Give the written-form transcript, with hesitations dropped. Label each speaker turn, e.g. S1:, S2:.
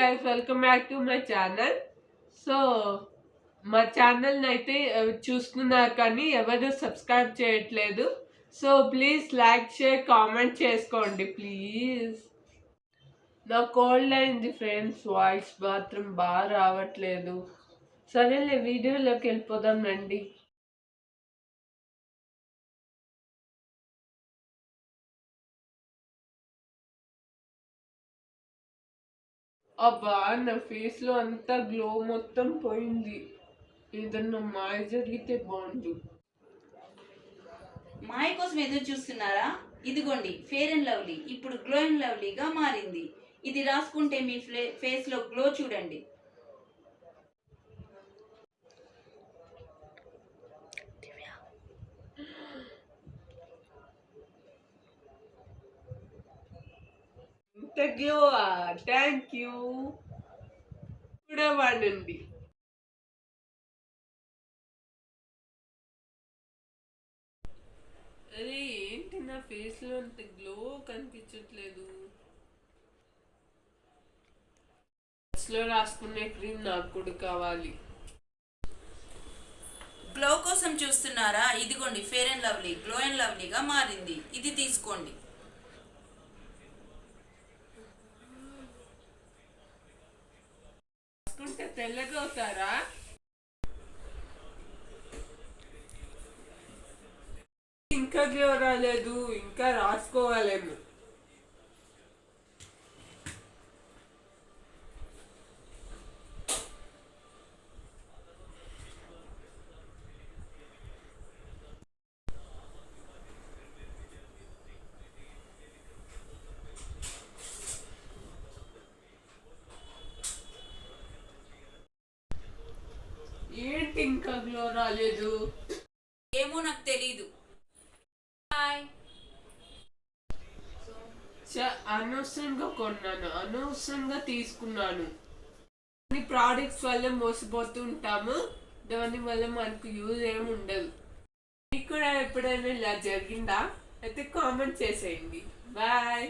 S1: guys, welcome back to my channel. So మా ఛానల్ని అయితే చూస్తున్నారు కానీ ఎవరు సబ్స్క్రైబ్ చేయట్లేదు. So please like share comment చేసుకోండి ప్లీజ్. నా కోల్డ్ అయింది ఫ్రెండ్స్, వాయిస్ మాత్రం బాగా రావట్లేదు. సరేలే వీడియోలోకి వెళ్ళిపోదాం రండి. అబ్బా, నా ఫేస్లో అంతా గ్లో మొత్తం పోయింది. ఏదన్నా మాయ జరిగితే బాగుండు.
S2: మాయ కోసం ఎదురు చూస్తున్నారా? ఇదిగోండి ఫేర్ అండ్ లవ్లీ ఇప్పుడు గ్లో అండ్ లవ్లీగా మారింది. ఇది రాసుకుంటే మీ ఫేస్ లో గ్లో చూడండి.
S1: ఇంత గ్లో, థ్యాంక్ యూ. కూడా వాడండి. అరే ఏంటి నా ఫేస్ లో అంత గ్లో కనిపించట్లేదు. లో రాసుకునే క్రీమ్ నాకు కూడా కావాలి.
S2: గ్లో కోసం చూస్తున్నారా? ఇదిగోండి fair and lovely glow and లవ్లీగా మారింది. ఇది తీసుకోండి.
S1: రాసుకుంటే తెల్లగా అవుతారా? ఇంకా గ్లో రాలేదు, ఇంకా రాసుకోవాలేమో. ఏంటి ఇంకా గ్లో రాలేదు?
S2: ఏమో నాకు తెలీదు.
S1: అనవసరంగా కొన్నాను, అనవసరంగా తీసుకున్నాను. కొన్ని ప్రోడక్ట్స్ వల్ల మోసపోతూ ఉంటాము, దాని వల్ల మనకు యూజ్ ఏమి ఉండదు. మీకు కూడా ఎప్పుడైనా ఇలా జరిగిందా? అయితే కామెంట్ చేసేయండి. బాయ్.